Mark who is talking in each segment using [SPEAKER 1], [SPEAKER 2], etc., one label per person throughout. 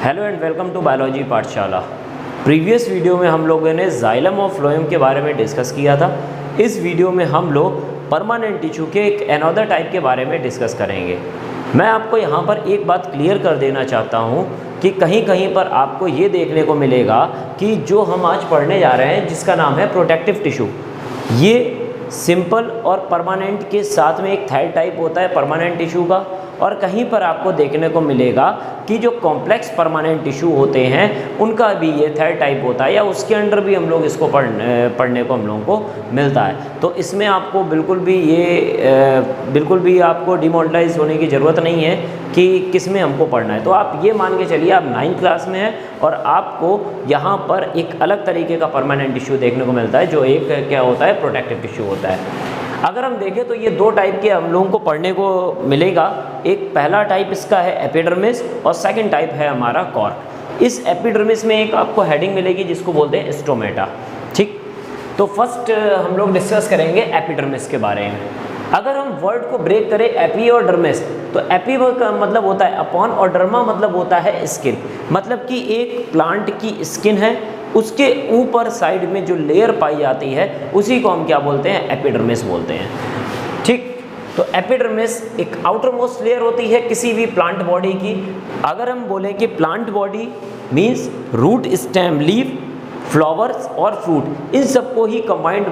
[SPEAKER 1] Hello and welcome to biology Pathshala. Previous video में हम लोगों ने जाइलम और फ्लोएम के बारे में डिस्कस किया था। इस वीडियो में हम लोग परमानेंट टिश्यू के एक अनदर टाइप के बारे में डिस्कस करेंगे। मैं आपको यहाँ पर एक बात क्लियर कर देना चाहता हूँ कि कहीं कहीं पर आपको ये देखने को मिलेगा कि जो हम आज पढ़ने जा रहे हैं जिसका नाम है प्रोटेक्टिव टिश्यू, ये सिंपल और परमानेंट के साथ में एक थर्ड टाइप होता है परमानेंट टिश्यू का। और कहीं पर आपको देखने को मिलेगा कि जो कॉम्प्लेक्स परमानेंट टिश्यू होते हैं उनका भी ये थर्ड टाइप होता है, या उसके अंडर भी हम लोग इसको पढ़ने को हम लोगों को मिलता है। तो इसमें आपको बिल्कुल भी आपको डिमोरलाइज होने की ज़रूरत नहीं है कि किस में हमको पढ़ना है। तो आप ये मान के चलिए आप 9th क्लास में हैं और आपको यहाँ पर एक अलग तरीके का परमानेंट टिश्यू देखने को मिलता है, जो एक क्या होता है, प्रोटेक्टिव टिश्यू होता है। अगर हम देखें तो ये दो टाइप के हम लोगों को पढ़ने को मिलेगा। एक पहला टाइप इसका है एपिडर्मिस और सेकंड टाइप है हमारा कॉर्क। इस एपिडर्मिस में एक आपको हेडिंग मिलेगी जिसको बोलते हैं स्टोमेटा। ठीक, तो फर्स्ट हम लोग डिस्कस करेंगे एपिडर्मिस के बारे में। अगर हम वर्ड को ब्रेक करें एपी और डर्मिस, तो एपी का मतलब होता है अपॉन और डर्मा मतलब होता है स्किन। मतलब कि एक प्लांट की स्किन है, उसके ऊपर साइड में जो लेयर पाई जाती है उसी को हम क्या बोलते हैं, एपिडर्मिस बोलते हैं। ठीक, तो एपिडर्मिस एक आउटर मोस्ट लेयर होती है किसी भी प्लांट बॉडी की। अगर हम बोलें कि plant body means root, stem, leaf, flowers और फ्रूट, इन सबको ही कंबाइंड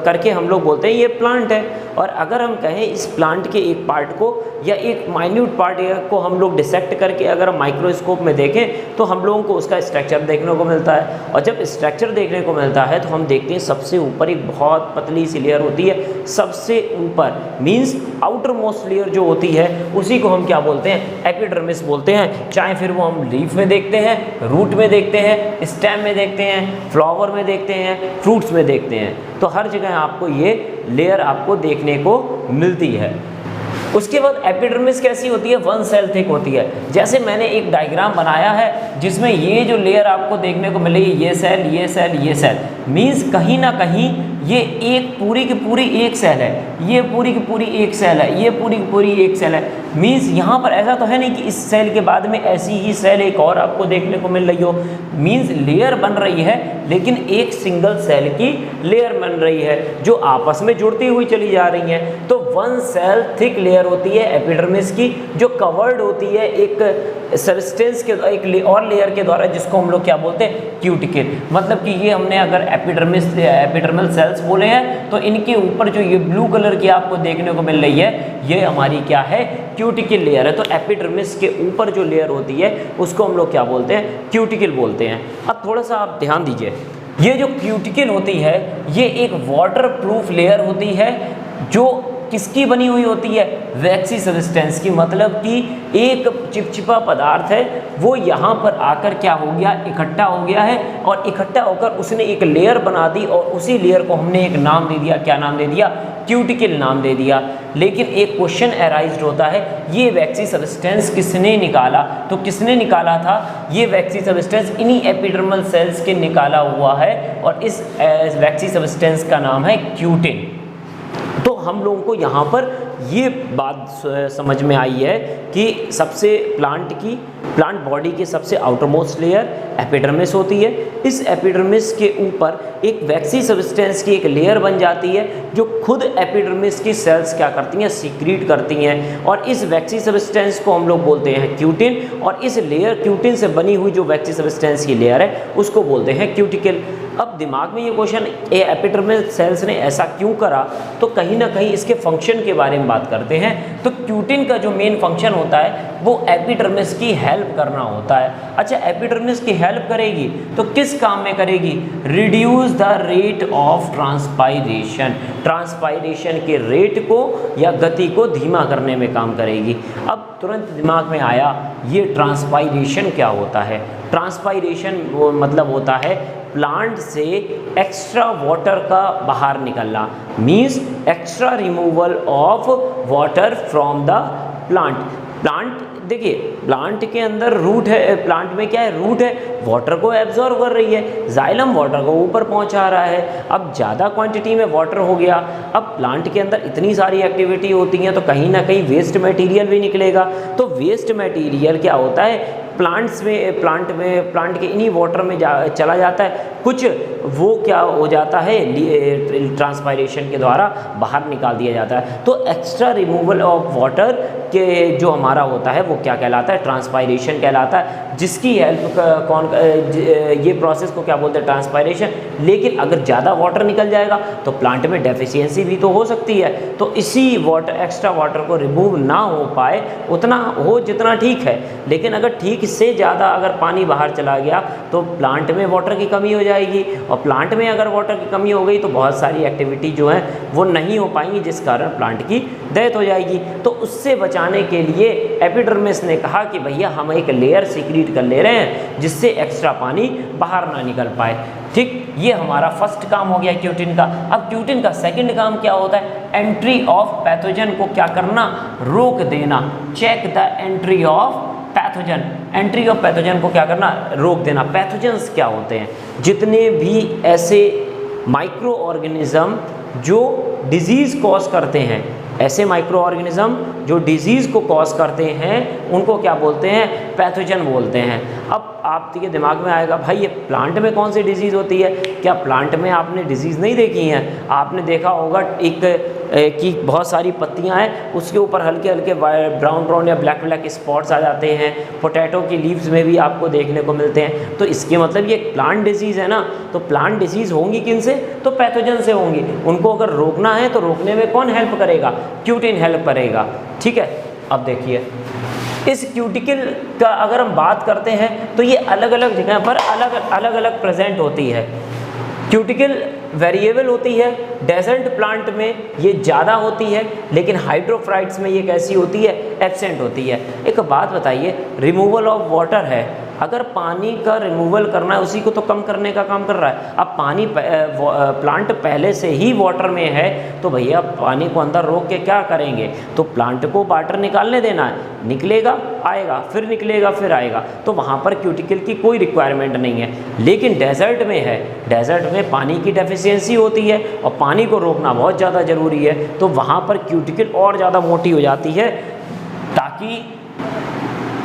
[SPEAKER 1] करके हम लोग बोलते हैं ये प्लांट है। और अगर हम कहें इस प्लांट के एक पार्ट को या एक माइन्यूट पार्ट को हम लोग डिसेक्ट करके अगर हम माइक्रोस्कोप में देखें तो हम लोगों को उसका स्ट्रक्चर देखने को मिलता है। और जब स्ट्रक्चर देखने को मिलता है तो हम देखते हैं सबसे ऊपर एक बहुत पतली सी लेयर होती है। सबसे ऊपर मीन्स आउटर मोस्ट लेयर जो होती है उसी को हम क्या बोलते हैं, एपिडर्मिस बोलते हैं। चाहे फिर वो हम लीफ में देखते हैं, रूट में देखते हैं, स्टेम में देखते हैं, फ्लावर में देखते हैं, फ्रूट्स में देखते हैं, तो हर जगह आपको ये लेयर आपको देखने को मिलती है। उसके बाद एपिडर्मिस कैसी होती है, वन सेल थिक होती है। जैसे मैंने एक डायग्राम बनाया है जिसमें ये जो लेयर आपको देखने को मिलेगी, ये सेल, ये सेल, ये सेल, मीन्स कहीं ना कहीं ये एक पूरी की पूरी एक सेल है, ये पूरी की पूरी एक सेल है, ये पूरी की पूरी एक सेल है। मीन्स यहाँ पर ऐसा तो है नहीं कि इस सेल के बाद में ऐसी ही सेल एक और आपको देखने को मिल रही हो। मीन्स लेयर बन रही है लेकिन एक सिंगल सेल की लेयर बन रही है जो आपस में जुड़ती हुई चली जा रही है। तो वन सेल थिक लेयर होती है एपिडर्मिस की, जो कवर्ड होती है एक सबस्टेंस के एक और लेयर के द्वारा, जिसको हम लोग क्या बोलते हैं, क्यूटिकल। मतलब कि ये हमने अगर एपिडर्मल सेल्स बोले हैं तो इनके ऊपर जो ये ब्लू कलर की आपको देखने को मिल रही है ये हमारी क्या है, क्यूटिकल लेयर है। तो एपिडर्मिस के ऊपर जो लेयर होती है उसको हम लोग क्या बोलते हैं, क्यूटिकल बोलते हैं। अब थोड़ा सा आप ध्यान दीजिए, ये जो क्यूटिकल होती है ये एक वाटर प्रूफ लेयर होती है जो किसकी बनी हुई होती है, वैक्सी सब्सटेंस की। मतलब कि एक चिपचिपा पदार्थ है वो यहाँ पर आकर क्या हो गया, इकट्ठा हो गया है, और इकट्ठा होकर उसने एक लेयर बना दी और उसी लेयर को हमने एक नाम दे दिया। क्या नाम दे दिया, क्यूटिकल नाम दे दिया। लेकिन एक क्वेश्चन अराइज होता है, ये वैक्सी सब्सटेंस किसने निकाला? तो किसने निकाला था, ये वैक्सी सब्सटेंस इन्हीं एपिडर्मल सेल्स के निकाला हुआ है और इस वैक्सी सब्सटेंस का नाम है क्यूटिन। तो हम लोगों को यहाँ पर ये बात समझ में आई है कि सबसे प्लांट बॉडी की सबसे आउटर मोस्ट लेयर एपिडर्मिस होती है। इस एपिडर्मिस के ऊपर एक वैक्सी सब्सटेंस की एक लेयर बन जाती है जो खुद एपिडर्मिस की सेल्स क्या करती हैं, सीक्रीट करती हैं, और इस वैक्सी सब्सटेंस को हम लोग बोलते हैं क्यूटिन। और इस लेयर क्यूटिन से बनी हुई जो वैक्सी सब्सटेंस की लेयर है उसको बोलते हैं क्यूटिकल। अब दिमाग में ये क्वेश्चन, एपिडर्मल सेल्स ने ऐसा क्यों करा, तो कहीं ना कहीं इसके फंक्शन के बारे में बात करते हैं। तो क्यूटिन का जो मेन फंक्शन होता है वो एपिडर्मिस की हेल्प करना होता है। अच्छा, एपिडर्मिस की हेल्प करेगी तो किस काम में करेगी, reduce the rate of transpiration. Transpiration के रेट को या गति को धीमा करने में काम करेगी। अब तुरंत दिमाग में आया ये ट्रांसपायरेशन क्या होता है। ट्रांसपायरेशन वो मतलब होता है प्लांट से एक्स्ट्रा वाटर का बाहर निकलना, means extra removal of water from the plant. देखिए प्लांट के अंदर रूट है, प्लांट में क्या है, रूट है, वाटर को एब्जॉर्ब कर रही है, जाइलम वाटर को ऊपर पहुंचा रहा है। अब ज़्यादा क्वांटिटी में वाटर हो गया, अब प्लांट के अंदर इतनी सारी एक्टिविटी होती हैं तो कहीं ना कहीं वेस्ट मटेरियल भी निकलेगा। तो वेस्ट मटेरियल क्या होता है, प्लांट के इन्हीं वाटर में चला जाता है, कुछ वो क्या हो जाता है ट्रांसपायरेशन के द्वारा बाहर निकाल दिया जाता है। तो एक्स्ट्रा रिमूवल ऑफ वाटर के जो हमारा होता है वो क्या कहलाता है, ट्रांसपायरेशन कहलाता है, जिसकी हेल्प ये प्रोसेस को क्या बोलते हैं, ट्रांसपायरेशन। लेकिन अगर ज़्यादा वाटर निकल जाएगा तो प्लांट में डेफिशिएंसी भी तो हो सकती है, तो इसी एक्स्ट्रा वाटर को रिमूव ना हो पाए उतना हो जितना ठीक है, लेकिन अगर ठीक से ज़्यादा अगर पानी बाहर चला गया तो प्लांट में वाटर की कमी हो जाएगी, और प्लांट में अगर वाटर की कमी हो गई तो बहुत सारी एक्टिविटी जो है वो नहीं हो पाएंगी, जिस कारण प्लांट की डेथ हो जाएगी। तो उससे बचाने के लिए एपिडर्मिस ने कहा कि भैया हम एक लेयर सीक्रेट कर ले रहे हैं जिससे एक्स्ट्रा पानी बाहर ना निकल पाए। ठीक, ये हमारा फर्स्ट काम हो गया क्यूटिन का। अब क्यूटिन का सेकंड काम क्या होता है, एंट्री ऑफ पैथोजन को क्या करना, रोक देना। Check the entry of pathogen, entry of pathogen को क्या करना, रोक देना। पैथोजन्स क्या होते हैं, जितने भी ऐसे माइक्रो ऑर्गेनिज्म जो डिजीज़ कॉज करते हैं, ऐसे माइक्रो ऑर्गेनिज्म जो डिजीज़ को कॉज करते हैं उनको क्या बोलते हैं, पैथोजन बोलते हैं। अब आपके दिमाग में आएगा भाई ये प्लांट में कौन सी डिजीज़ होती है, क्या प्लांट में आपने डिजीज़ नहीं देखी हैं? आपने देखा होगा कि बहुत सारी पत्तियां हैं, उसके ऊपर हल्के हल्के ब्राउन या ब्लैक स्पॉट्स आ जाते हैं। पोटैटो की लीव्स में भी आपको देखने को मिलते हैं। तो इसके मतलब ये प्लांट डिजीज़ है ना, तो प्लांट डिजीज़ होंगी किन से, तो पैथोजन से होंगी। उनको अगर रोकना है तो रोकने में कौन हेल्प करेगा, क्यूटिन हेल्प करेगा। ठीक है, अब देखिए इस क्यूटिकल का अगर हम बात करते हैं तो ये अलग अलग जगह पर अलग अलग प्रेजेंट होती है। क्यूटिकल वेरिएबल होती है, डेजर्ट प्लांट में ये ज़्यादा होती है, लेकिन हाइड्रोफाइट्स में ये कैसी होती है, एब्सेंट होती है। एक बात बताइए, रिमूवल ऑफ वाटर है, अगर पानी का रिमूवल करना है उसी को तो कम करने का काम कर रहा है। अब पानी प्लांट पहले से ही वाटर में है तो भैया पानी को अंदर रोक के क्या करेंगे, तो प्लांट को वाटर निकालने देना है, निकलेगा आएगा, फिर निकलेगा फिर आएगा, तो वहाँ पर क्यूटिकल की कोई रिक्वायरमेंट नहीं है। लेकिन डेजर्ट में है, डेजर्ट में पानी की डेफिशिएंसी होती है और पानी को रोकना बहुत ज़्यादा ज़रूरी है, तो वहाँ पर क्यूटिकल और ज़्यादा मोटी हो जाती है ताकि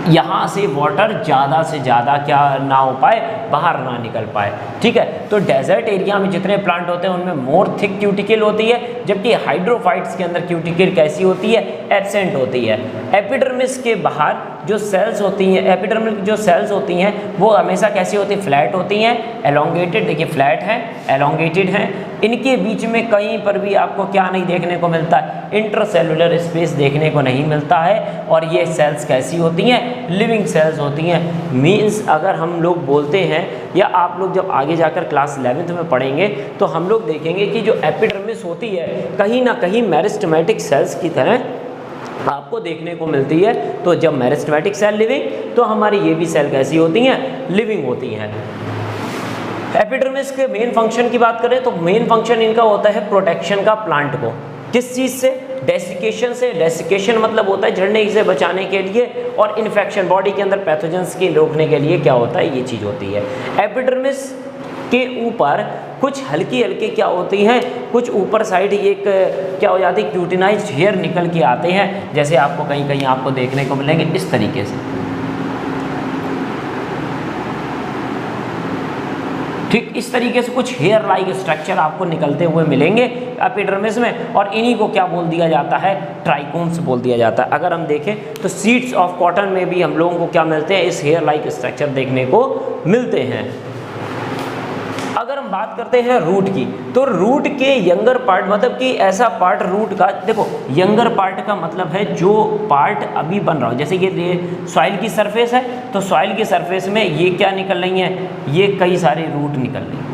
[SPEAKER 1] यहाँ से वाटर ज़्यादा से ज़्यादा क्या ना हो पाए, बाहर ना निकल पाए। ठीक है, तो डेजर्ट एरिया में जितने प्लांट होते हैं उनमें मोर थिक क्यूटिकल होती है, जबकि हाइड्रोफाइट्स के अंदर क्यूटिकल कैसी होती है, एब्सेंट होती है। एपिडर्मिस के बाहर जो सेल्स होती हैं, एपिडर्मिस की जो सेल्स होती हैं वो हमेशा कैसी होती है, फ्लैट होती हैं, एलोंगेटेड। देखिए फ्लैट हैं, एलोंगेटेड हैं, इनके बीच में कहीं पर भी आपको क्या नहीं देखने को मिलता है, इंट्रासेलुलर स्पेस देखने को नहीं मिलता है। और ये सेल्स कैसी होती हैं, लिविंग सेल्स होती हैं। मीन्स अगर हम लोग बोलते हैं, या आप लोग जब आगे जाकर क्लास 11th में पढ़ेंगे तो हम लोग देखेंगे कि जो एपिडर्मिस होती है कहीं ना कहीं मेरिस्टेमेटिक सेल्स की तरह आपको देखने को मिलती है। तो जब मेरिस्टेमेटिक सेल लिविंग, तो हमारी ये भी सेल कैसी होती हैं, लिविंग होती हैं। एपिडर्मिस के मेन फंक्शन की बात करें तो मेन फंक्शन इनका होता है प्रोटेक्शन का प्लांट को, किस चीज़ से, डेसिकेशन से। डेसिकेशन मतलब होता है झड़ने से बचाने के लिए, और इन्फेक्शन बॉडी के अंदर पैथोजेंस के रोकने के लिए क्या होता है, ये चीज़ होती है। एपिडर्मिस के ऊपर कुछ हल्की हल्की क्या होती हैं, कुछ ऊपर साइड एक क्या हो जाती है, क्यूटिनाइज्ड हेयर निकल के आते हैं, जैसे आपको कहीं कहीं आपको देखने को मिलेंगे इस तरीके से। ठीक इस तरीके से कुछ हेयर लाइक स्ट्रक्चर आपको निकलते हुए मिलेंगे एपिडर्मिस में, और इन्हीं को क्या बोल दिया जाता है, ट्राइकोम्स बोल दिया जाता है। अगर हम देखें तो सीड्स ऑफ कॉटन में भी हम लोगों को क्या मिलते हैं, इस हेयर लाइक स्ट्रक्चर देखने को मिलते हैं। अगर हम बात करते हैं रूट की, तो रूट के यंगर पार्ट, मतलब कि ऐसा पार्ट रूट का, देखो यंगर पार्ट का मतलब है जो पार्ट अभी बन रहा हो। जैसे ये सॉइल की सरफेस है, तो सॉइल की सरफेस में ये क्या निकल रही है, ये कई सारे रूट निकल रही हैं।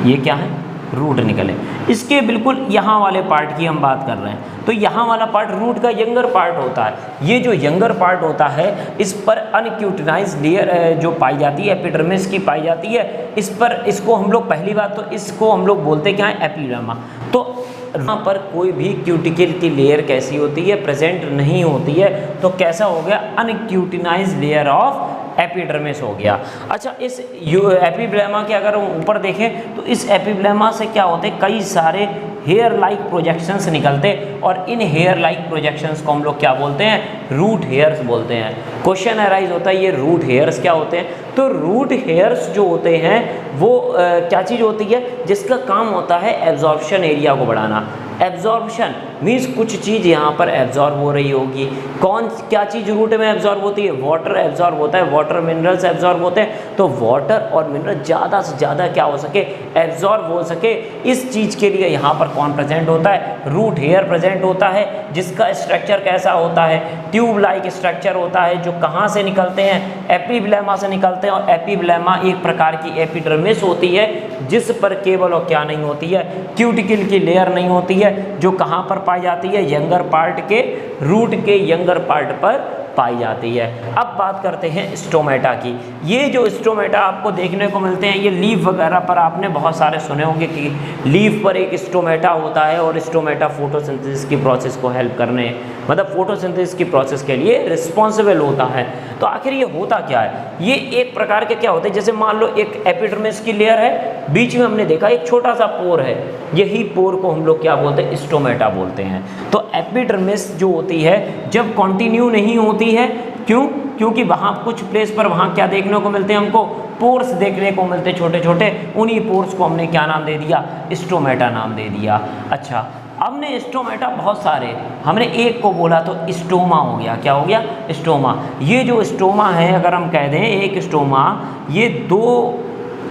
[SPEAKER 1] ये क्या है, रूट निकले। इसके बिल्कुल यहाँ वाले पार्ट की हम बात कर रहे हैं, तो यहाँ वाला पार्ट रूट का यंगर पार्ट होता है। ये जो यंगर पार्ट होता है इस पर अनक्यूटिनाइज्ड लेयर जो पाई जाती है, एपिडर्मिस की पाई जाती है, इस पर, इसको हम लोग पहली बात तो इसको हम लोग बोलते क्या है, एपिडर्मा। तो यहाँ पर कोई भी क्यूटिकल की लेयर कैसी होती है, प्रेजेंट नहीं होती है, तो कैसा हो गया, अनक्यूटिनाइज्ड लेयर ऑफ एपिडर्मिस हो गया। अच्छा, इस एपिब्लेमा के अगर हम ऊपर देखें तो इस एपिब्लेमा से क्या होते हैं, कई सारे हेयर लाइक प्रोजेक्शंस निकलते, और इन हेयर लाइक प्रोजेक्शंस को हम लोग क्या बोलते हैं, रूट हेयर्स बोलते हैं। क्वेश्चन अराइज होता है ये रूट हेयर्स क्या होते हैं, तो रूट हेयर्स जो होते हैं वो क्या चीज़ होती है, जिसका काम होता है एब्जॉर्प्शन एरिया को बढ़ाना। एब्जॉर्प्शन मीन्स कुछ चीज़ यहाँ पर एब्जॉर्ब हो रही होगी। कौन क्या चीज़ रूट में एब्जॉर्ब होती है, वाटर एब्जॉर्ब होता है, वाटर मिनरल्स एब्जॉर्ब होते हैं। तो वाटर और मिनरल ज़्यादा से ज़्यादा क्या हो सके, एब्जॉर्ब हो सके, इस चीज़ के लिए यहाँ पर कौन प्रेजेंट होता है, रूट हेयर प्रेजेंट होता है, जिसका स्ट्रक्चर कैसा होता है, ट्यूब लाइक स्ट्रक्चर होता है, जो कहाँ से निकलते हैं, एपिब्लेमा से निकलते हैं। और एपिब्लेमा एक प्रकार की एपिडर्मिस होती है, जिस पर केवल और क्या नहीं होती है, क्यूटिकल की लेयर नहीं होती है, जो कहाँ पर पाई जाती है, यंगर पार्ट के, रूट के यंगर पार्ट पर पाई जाती है। अब बात करते हैं स्टोमेटा की। ये जो स्टोमेटा आपको देखने को मिलते हैं, ये लीफ वगैरह पर आपने बहुत सारे सुने होंगे कि लीफ पर एक स्टोमेटा होता है, और स्टोमेटा फोटोसिंथेसिस की प्रोसेस को हेल्प करने, मतलब फोटोसिंथेसिस की प्रोसेस के लिए रिस्पॉन्सिबल होता है। तो आखिर ये होता क्या है, ये एक प्रकार के क्या होते हैं, जैसे मान लो एक एपिडर्मिस की लेयर है, बीच में हमने देखा एक छोटा सा पोर है, यही पोर को हम लोग क्या बोलते हैं, स्टोमेटा बोलते हैं। तो एपिडर्मिस जो होती है जब कंटिन्यू नहीं होती है, क्यों, क्योंकि वहाँ कुछ प्लेस पर वहाँ क्या देखने को मिलते हैं, हमको पोर्स देखने को मिलते छोटे छोटे, उन्हीं पोर्स को हमने क्या नाम दे दिया, स्टोमेटा नाम दे दिया। अच्छा, हमने स्टोमेटा बहुत सारे, हमने एक को बोला तो स्टोमा हो गया, क्या हो गया, स्टोमा। ये जो स्टोमा है, अगर हम कह दें एक स्टोमा, ये दो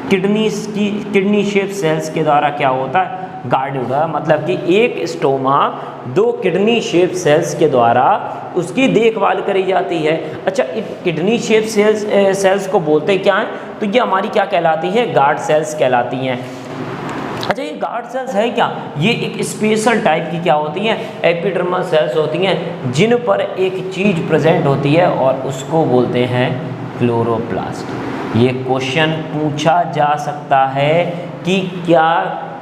[SPEAKER 1] किडनी शेप सेल्स के द्वारा क्या होता है, गार्डेड होता है। मतलब कि एक स्टोमा दो किडनी शेप सेल्स के द्वारा उसकी देखभाल करी जाती है। अच्छा, किडनी शेप सेल्स को बोलते क्या हैं, तो ये हमारी क्या कहलाती हैं, गार्ड सेल्स कहलाती हैं। अच्छा, ये गार्ड सेल्स है क्या, ये एक स्पेशल टाइप की क्या होती हैं, एपिडर्मल सेल्स होती हैं, जिन पर एक चीज़ प्रेजेंट होती है और उसको बोलते हैं क्लोरोप्लास्ट। ये क्वेश्चन पूछा जा सकता है कि क्या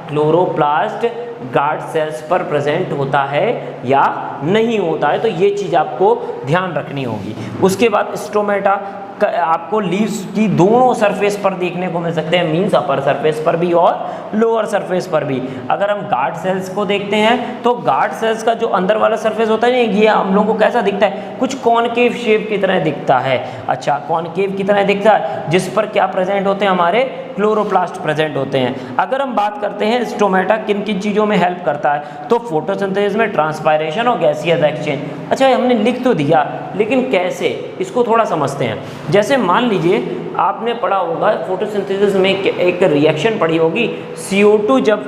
[SPEAKER 1] क्लोरोप्लास्ट गार्ड सेल्स पर प्रेजेंट होता है या नहीं होता है, तो ये चीज़ आपको ध्यान रखनी होगी। उसके बाद स्टोमेटा आपको लीव्स की दोनों सरफेस पर देखने को मिल सकते हैं, मीन्स अपर सरफेस पर भी और लोअर सरफेस पर भी। अगर हम गार्ड सेल्स को देखते हैं तो गार्ड सेल्स का जो अंदर वाला सरफेस होता है ना, ये हम लोगों को कैसा दिखता है, कुछ कॉनकेव शेप की तरह दिखता है। अच्छा, कॉनकेव की तरह दिखता है, जिस पर क्या प्रेजेंट होते हैं, हमारे क्लोरोप्लास्ट प्रेजेंट होते हैं। अगर हम बात करते हैं स्टोमेटा किन किन चीज़ों में हेल्प करता है, तो फोटोसिंथेसिस में, ट्रांसपायरेशन और गैसियस एक्सचेंज। अच्छा, हमने लिख तो दिया, लेकिन कैसे, इसको थोड़ा समझते हैं। जैसे मान लीजिए आपने पढ़ा होगा फोटोसिंथेसिस में एक रिएक्शन पढ़ी होगी, CO2 जब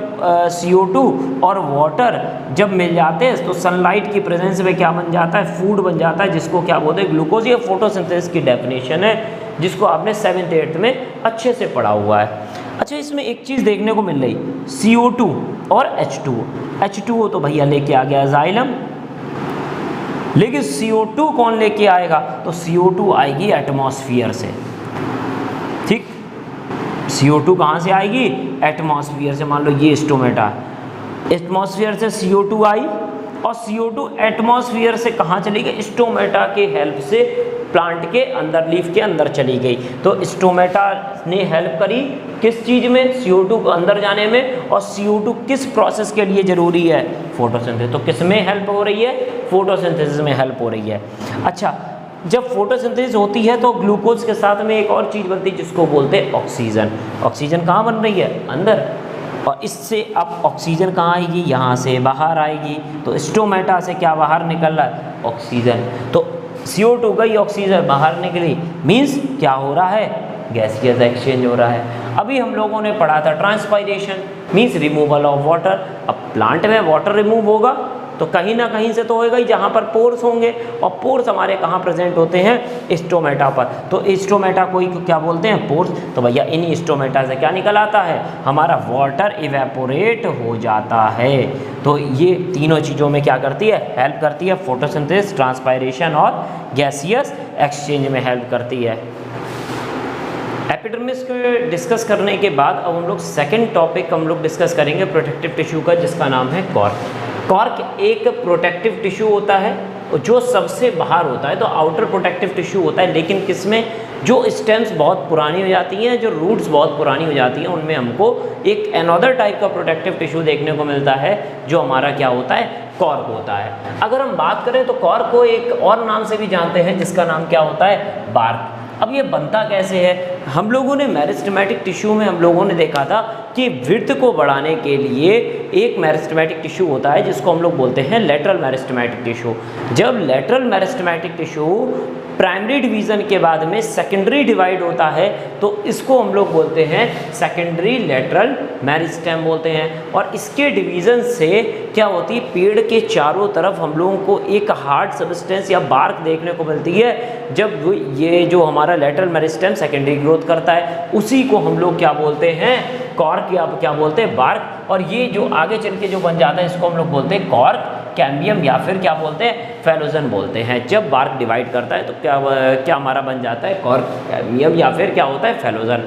[SPEAKER 1] CO2 और वाटर जब मिल जाते हैं तो सनलाइट की प्रेजेंस में क्या बन जाता है, फूड बन जाता है, जिसको क्या बोलते हैं, ग्लूकोज। ये फोटोसिंथेसिस की डेफिनेशन है, जिसको आपने 7th 8th में अच्छे से पढ़ा हुआ है। अच्छा, इसमें एक चीज़ देखने को मिल रही, CO2 और H2O। H2O तो भैया लेके आ गया जाइलम, लेकिन CO2 कौन लेके आएगा, तो CO2 आएगी एटमॉस्फेयर से। ठीक, CO2 कहाँ से आएगी, एटमॉस्फेयर से। मान लो ये स्टोमेटा, एटमॉस्फेयर से CO2 आई, और CO2 एटमॉस्फेयर से कहाँ चली गई, स्टोमेटा के हेल्प से प्लांट के अंदर, लीफ के अंदर चली गई। तो स्टोमेटा ने हेल्प करी किस चीज़ में, CO2 को अंदर जाने में। और CO2 किस प्रोसेस के लिए ज़रूरी है, फोटोसिंथेसिस। तो किस में हेल्प हो रही है, फोटोसिंथेसिस में हेल्प हो रही है। अच्छा, जब फोटोसिंथेसिस होती है तो ग्लूकोज के साथ में एक और चीज़ बनती है, जिसको बोलते हैं ऑक्सीजन। ऑक्सीजन कहाँ बन रही है, अंदर, और इससे अब ऑक्सीजन कहाँ आएगी, यहाँ से बाहर आएगी। तो स्टोमेटा से क्या बाहर निकल रहा है, ऑक्सीजन। तो CO2 गई, ऑक्सीजन बाहर निकली, मीन्स क्या हो रहा है, गैसियस एक्सचेंज हो रहा है। अभी हम लोगों ने पढ़ा था transpiration, means removal of water. अब प्लांट में वाटर रिमूव होगा तो कहीं ना कहीं से तो होएगा ही, जहाँ पर पोर्स होंगे, और पोर्स हमारे कहाँ प्रेजेंट होते हैं, स्टोमेटा पर। तो स्टोमेटा को ही क्या बोलते हैं, पोर्स। तो भैया इन स्टोमेटा से क्या निकल आता है, हमारा वाटर इवेपोरेट हो जाता है। तो ये तीनों चीज़ों में क्या करती है, हेल्प करती है, फोटोसिंथेसिस, ट्रांसपायरेशन और गैसियस एक्सचेंज में हेल्प करती है। एपिडर्मिस को डिस्कस करने के बाद अब हम लोग सेकेंड टॉपिक हम लोग डिस्कस करेंगे प्रोटेक्टिव टिश्यू का, जिसका नाम है कॉर्क। कॉर्क एक प्रोटेक्टिव टिश्यू होता है, जो सबसे बाहर होता है, तो आउटर प्रोटेक्टिव टिश्यू होता है, लेकिन किसमें, जो स्टेम्स बहुत पुरानी हो जाती हैं, जो रूट्स बहुत पुरानी हो जाती हैं, उनमें हमको एक अनदर टाइप का प्रोटेक्टिव टिश्यू देखने को मिलता है, जो हमारा क्या होता है, कॉर्क होता है। अगर हम बात करें तो कॉर्क को एक और नाम से भी जानते हैं, जिसका नाम क्या होता है, बार्क। अब ये बनता कैसे है, हम लोगों ने मेरिस्टेमेटिक टिश्यू में हम लोगों ने देखा था कि विड्थ को बढ़ाने के लिए एक मेरिस्टेमेटिक टिश्यू होता है, जिसको हम लोग बोलते हैं लेटरल मेरिस्टेमेटिक टिश्यू। जब lateral meristematic tissue primary division के बाद में सेकेंडरी डिवाइड होता है, तो इसको हम लोग बोलते हैं सेकेंडरी लेटरल मेरिस्टेम बोलते हैं। और इसके डिवीज़न से क्या होती है, पेड़ के चारों तरफ हम लोगों को एक हार्ड सब्सटेंस या बार्क देखने को मिलती है। जब ये जो हमारा लेटरल मेरिस्टेम सेकेंडरी ग्रोथ करता है, उसी को हम लोग क्या बोलते हैं, कॉर्क या क्या बोलते हैं, बार्क। और ये जो आगे चल के जो बन जाता है, इसको हम लोग बोलते हैं कॉर्क कैम्बियम, या फिर क्या बोलते हैं, फेलोजन बोलते हैं। जब बार्क डिवाइड करता है तो क्या हमारा बन जाता है, कॉर्क कैम्बियम, या फिर क्या होता है, फेलोजन।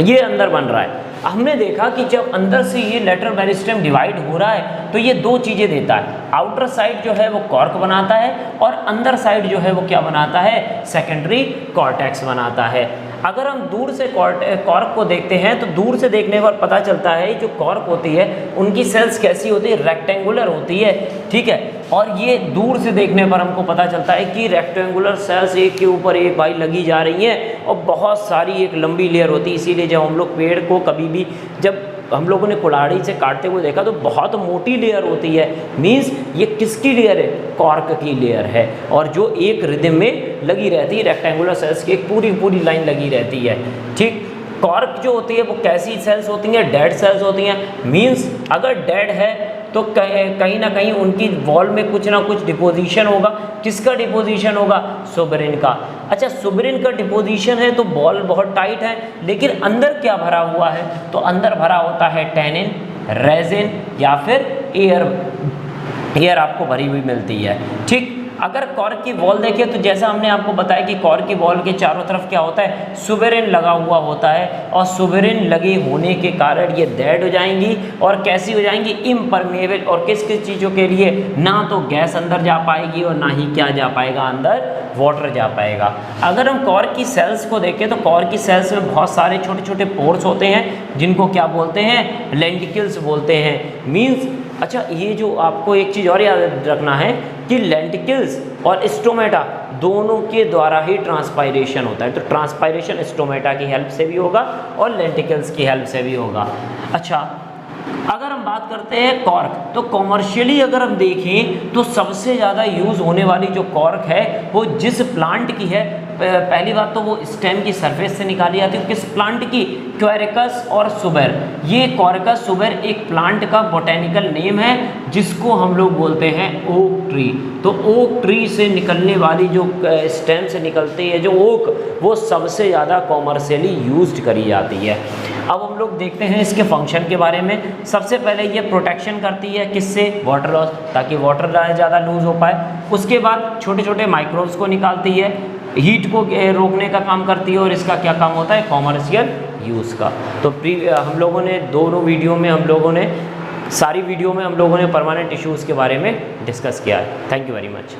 [SPEAKER 1] ये अंदर बन रहा है। हमने देखा कि जब अंदर से ये लेटरल मेरिस्टेम डिवाइड हो रहा है, तो ये दो चीज़ें देता है। आउटर साइड जो है वो कॉर्क बनाता है, और अंदर साइड जो है वो क्या बनाता है, सेकेंडरी कॉर्टेक्स बनाता है। अगर हम दूर से कॉर्क को देखते हैं, तो दूर से देखने पर पता चलता है जो कॉर्क होती है, उनकी सेल्स कैसी होती है, रेक्टेंगुलर होती है, ठीक है। और ये दूर से देखने पर हमको पता चलता है कि रेक्टेंगुलर सेल्स एक के ऊपर एक भाई लगी जा रही हैं, और बहुत सारी एक लंबी लेयर होती है। इसीलिए जब हम लोग पेड़ को कभी भी, जब हम लोगों ने कुल्हाड़ी से काटते हुए देखा, तो बहुत मोटी लेयर होती है। मीन्स ये किसकी लेयर है, कॉर्क की लेयर है, और जो एक रिदम में लगी रहती है, रेक्टेंगुलर सेल्स की एक पूरी पूरी लाइन लगी रहती है, ठीक। कॉर्क जो होती है वो कैसी सेल्स होती हैं, डेड सेल्स होती हैं। मीन्स अगर डेड है तो कहीं ना कहीं उनकी वॉल में कुछ ना कुछ डिपोजिशन होगा। किसका डिपोजिशन होगा, सुबरिन का। अच्छा, सुबरिन का डिपोजिशन है तो बॉल बहुत टाइट है, लेकिन अंदर क्या भरा हुआ है, तो अंदर भरा होता है टैनिन, रेजिन, या फिर एयर आपको भरी हुई मिलती है, ठीक। अगर कॉर्क की वॉल देखें, तो जैसा हमने आपको बताया कि कॉर्क की वॉल के चारों तरफ क्या होता है, सुबरिन लगा हुआ होता है, और सुबरिन लगे होने के कारण ये डेड हो जाएंगी, और कैसी हो जाएंगी, इम्परमेबल। और किस किस चीज़ों के लिए, ना तो गैस अंदर जा पाएगी, और ना ही क्या जा पाएगा, अंदर वाटर जा पाएगा। अगर हम कॉर्क की सेल्स को देखें, तो कॉर्क की सेल्स में बहुत सारे छोटे छोटे पोर्स होते हैं, जिनको क्या बोलते हैं, लेंटिकल्स बोलते हैं। मीन्स अच्छा, ये जो आपको एक चीज़ और याद रखना है कि लेंटिकल्स और स्टोमेटा दोनों के द्वारा ही ट्रांसपायरेशन होता है। तो ट्रांसपायरेशन स्टोमेटा की हेल्प से भी होगा और लेंटिकल्स की हेल्प से भी होगा। अच्छा, अगर हम बात करते हैं कॉर्क, तो कॉमर्शियली अगर हम देखें तो सबसे ज़्यादा यूज़ होने वाली जो कॉर्क है वो जिस प्लांट की है, पहली बात तो वो स्टेम की सरफेस से निकाली जाती है। किस प्लांट की, क्वेरिकस और सुबर। ये क्वेरिकस सुबर एक प्लांट का बोटेनिकल नेम है, जिसको हम लोग बोलते हैं ओक ट्री। तो ओक ट्री से निकलने वाली जो स्टेम से निकलती है जो ओक, वो सबसे ज़्यादा कॉमर्शियली यूज्ड करी जाती है। अब हम लोग देखते हैं इसके फंक्शन के बारे में। सबसे पहले ये प्रोटेक्शन करती है किससे, वाटर लॉस, ताकि वाटर ज़्यादा लूज हो पाए। उसके बाद छोटे छोटे माइक्रोब्स को निकालती है, हीट को रोकने का काम करती है, और इसका क्या काम होता है, कॉमर्शियल यूज़ का। तो हम लोगों ने दोनों वीडियो में सारी वीडियो में हम लोगों ने परमानेंट टिश्यूज़ के बारे में डिस्कस किया है। Thank you very much.